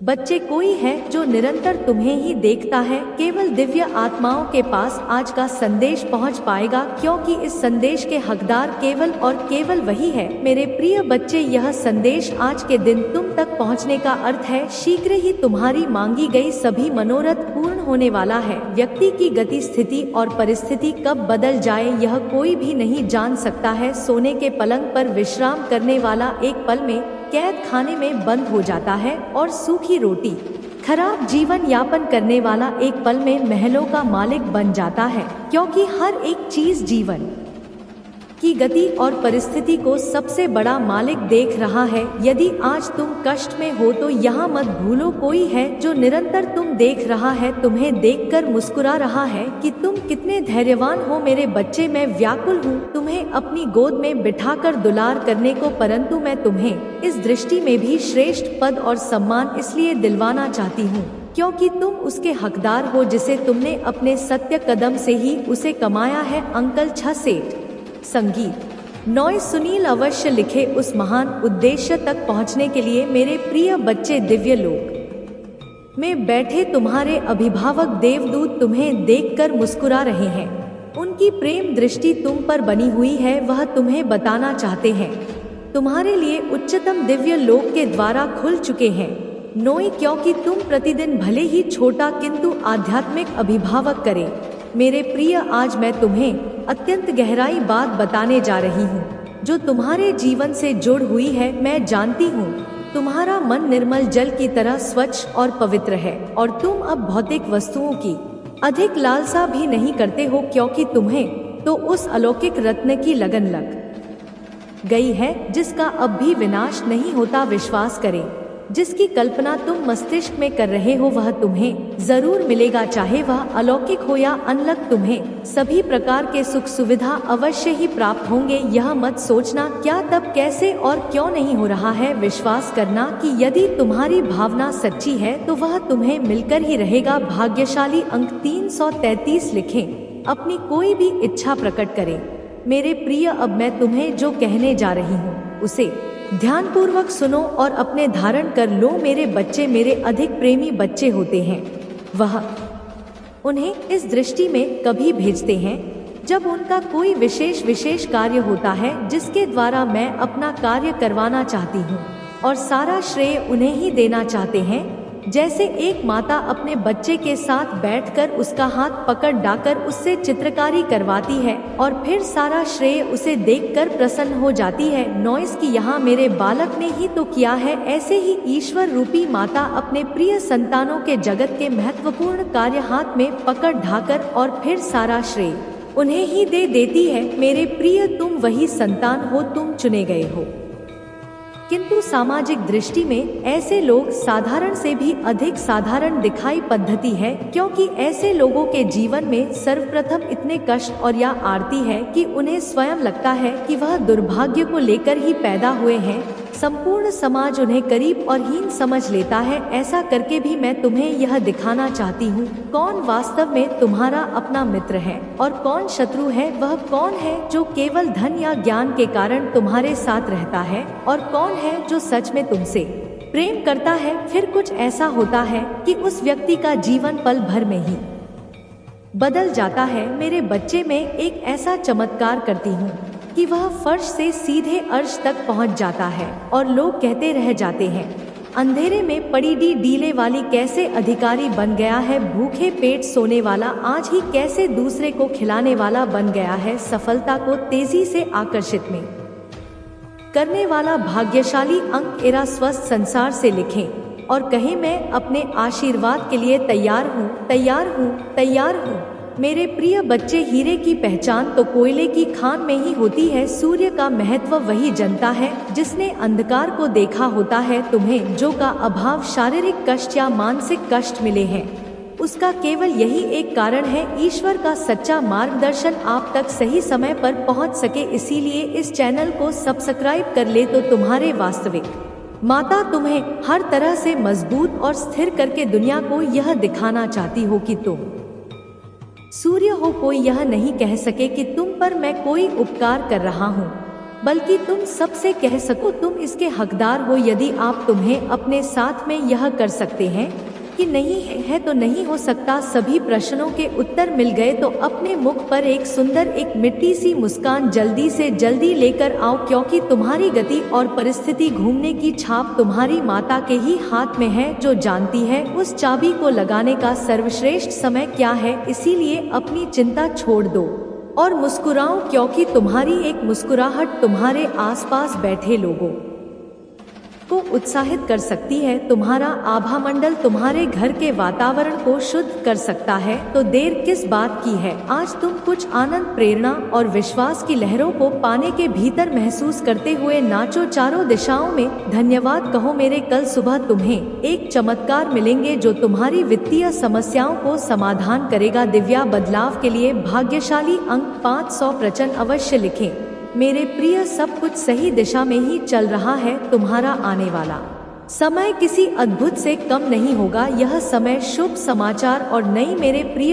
बच्चे कोई है जो निरंतर तुम्हें ही देखता है। केवल दिव्य आत्माओं के पास आज का संदेश पहुंच पाएगा, क्योंकि इस संदेश के हकदार केवल और केवल वही है। मेरे प्रिय बच्चे, यह संदेश आज के दिन तुम तक पहुंचने का अर्थ है शीघ्र ही तुम्हारी मांगी गई सभी मनोरथ पूर्ण होने वाला है। व्यक्ति की गति, स्थिति और परिस्थिति कब बदल जाए यह कोई भी नहीं जान सकता है। सोने के पलंग पर विश्राम करने वाला एक पल में कैद खाने में बंद हो जाता है और सूखी रोटी खराब जीवन यापन करने वाला एक पल में महलों का मालिक बन जाता है, क्योंकि हर एक चीज जीवन की गति और परिस्थिति को सबसे बड़ा मालिक देख रहा है। यदि आज तुम कष्ट में हो तो यहाँ मत भूलो, कोई है जो निरंतर तुम देख रहा है, तुम्हें देखकर मुस्कुरा रहा है कि तुम कितने धैर्यवान हो मेरे बच्चे। मैं व्याकुल हूँ तुम्हें अपनी गोद में बिठाकर दुलार करने को, परंतु मैं तुम्हें इस दृष्टि में भी श्रेष्ठ पद और सम्मान इसलिए दिलवाना चाहती हूँ क्योंकि तुम उसके हकदार हो जिसे तुमने अपने सत्य कदम से ही उसे कमाया है। अंकल 6 सेठ। संगीत नॉइस सुनील। अवश्य लिखे उस महान उद्देश्य तक पहुंचने के लिए मेरे प्रिय बच्चे, दिव्य लोक में बैठे तुम्हारे अभिभावक देवदूत तुम्हें देखकर मुस्कुरा रहे हैं। उनकी प्रेम दृष्टि तुम पर बनी हुई है। वह तुम्हें बताना चाहते हैं तुम्हारे लिए उच्चतम दिव्य लोक के द्वारा खुल चुके हैं। नोई, क्योंकि तुम प्रतिदिन भले ही छोटा किंतु आध्यात्मिक अभिभावक करें। मेरे प्रिय, आज मैं तुम्हें अत्यंत गहराई बात बताने जा रही हूँ जो तुम्हारे जीवन से जुड़ हुई है। मैं जानती हूँ तुम्हारा मन निर्मल जल की तरह स्वच्छ और पवित्र है और तुम अब भौतिक वस्तुओं की अधिक लालसा भी नहीं करते हो, क्योंकि तुम्हें तो उस अलौकिक रत्न की लगन लग गई है जिसका अब भी विनाश नहीं होता। विश्वास करें, जिसकी कल्पना तुम मस्तिष्क में कर रहे हो वह तुम्हें जरूर मिलेगा, चाहे वह अलौकिक हो या अनलक। तुम्हें सभी प्रकार के सुख सुविधा अवश्य ही प्राप्त होंगे। यह मत सोचना क्या, तब, कैसे और क्यों नहीं हो रहा है। विश्वास करना कि यदि तुम्हारी भावना सच्ची है तो वह तुम्हें मिलकर ही रहेगा। भाग्यशाली अंक 333 लिखें। अपनी कोई भी इच्छा प्रकट करें। मेरे प्रिय, अब मैं तुम्हें जो कहने जा रही हूँ उसे ध्यानपूर्वक सुनो और अपने धारण कर लो। मेरे बच्चे मेरे अधिक प्रेमी बच्चे होते हैं। वह उन्हें इस दृष्टि में कभी भेजते हैं जब उनका कोई विशेष कार्य होता है जिसके द्वारा मैं अपना कार्य करवाना चाहती हूँ, और सारा श्रेय उन्हें ही देना चाहते हैं। जैसे एक माता अपने बच्चे के साथ बैठकर उसका हाथ पकड़ डाकर उससे चित्रकारी करवाती है और फिर सारा श्रेय उसे देखकर प्रसन्न हो जाती है। नॉइस की यहाँ मेरे बालक ने ही तो किया है। ऐसे ही ईश्वर रूपी माता अपने प्रिय संतानों के जगत के महत्वपूर्ण कार्य हाथ में पकड़ ढाकर और फिर सारा श्रेय उन्हें ही दे देती है। मेरे प्रिय, तुम वही संतान हो, तुम चुने गए हो। किंतु सामाजिक दृष्टि में ऐसे लोग साधारण से भी अधिक साधारण दिखाई पद्धति है, क्योंकि ऐसे लोगों के जीवन में सर्वप्रथम इतने कष्ट और या आरती है कि उन्हें स्वयं लगता है कि वह दुर्भाग्य को लेकर ही पैदा हुए हैं। संपूर्ण समाज उन्हें करीब और हीन समझ लेता है। ऐसा करके भी मैं तुम्हें यह दिखाना चाहती हूँ कौन वास्तव में तुम्हारा अपना मित्र है और कौन शत्रु है। वह कौन है जो केवल धन या ज्ञान के कारण तुम्हारे साथ रहता है और कौन है जो सच में तुमसे प्रेम करता है। फिर कुछ ऐसा होता है कि उस व्यक्ति का जीवन पल भर में ही बदल जाता है। मेरे बच्चे, में एक ऐसा चमत्कार करती हूँ कि वह फर्श से सीधे अर्श तक पहुंच जाता है और लोग कहते रह जाते हैं, अंधेरे में पड़ी डीले वाली कैसे अधिकारी बन गया है। भूखे पेट सोने वाला आज ही कैसे दूसरे को खिलाने वाला बन गया है। सफलता को तेजी से आकर्षित में करने वाला भाग्यशाली अंक एरा स्वस्थ संसार से लिखें और कहें, मैं अपने आशीर्वाद के लिए तैयार हूँ, तैयार हूँ, तैयार हूँ। मेरे प्रिय बच्चे, हीरे की पहचान तो कोयले की खान में ही होती है। सूर्य का महत्व वही जनता है जिसने अंधकार को देखा होता है। तुम्हें जो का अभाव शारीरिक कष्ट या मानसिक कष्ट मिले हैं उसका केवल यही एक कारण है, ईश्वर का सच्चा मार्गदर्शन आप तक सही समय पर पहुंच सके। इसीलिए इस चैनल को सब्सक्राइब कर ले तो तुम्हारे वास्तविक माता तुम्हें हर तरह से मजबूत और स्थिर करके दुनिया को यह दिखाना चाहती हो कि तुम सूर्य हो। कोई यह नहीं कह सके कि तुम पर मैं कोई उपकार कर रहा हूँ। बल्कि तुम सबसे कह सको तुम इसके हकदार हो। यदि आप तुम्हें अपने साथ में यह कर सकते हैं कि नहीं है तो नहीं हो सकता। सभी प्रश्नों के उत्तर मिल गए तो अपने मुख पर एक सुंदर एक मिट्टी सी मुस्कान जल्दी से जल्दी लेकर आओ, क्योंकि तुम्हारी गति और परिस्थिति घूमने की छाप तुम्हारी माता के ही हाथ में है, जो जानती है उस चाबी को लगाने का सर्वश्रेष्ठ समय क्या है। इसीलिए अपनी चिंता छोड़ दो और मुस्कुराओ, क्योंकि तुम्हारी एक मुस्कुराहट तुम्हारे आसपास बैठे लोगों को उत्साहित कर सकती है। तुम्हारा आभा मंडल तुम्हारे घर के वातावरण को शुद्ध कर सकता है। तो देर किस बात की है, आज तुम कुछ आनंद, प्रेरणा और विश्वास की लहरों को पाने के भीतर महसूस करते हुए नाचो चारों दिशाओं में। धन्यवाद कहो मेरे। कल सुबह तुम्हें एक चमत्कार मिलेंगे जो तुम्हारी वित्तीय समस्याओं को समाधान करेगा। दिव्या बदलाव के लिए भाग्यशाली अंक 500% अवश्य लिखें। मेरे प्रिय, सब कुछ सही दिशा में ही चल रहा है। तुम्हारा आने वाला समय किसी अद्भुत से कम नहीं होगा। यह समय शुभ समाचार और नई मेरे प्रिय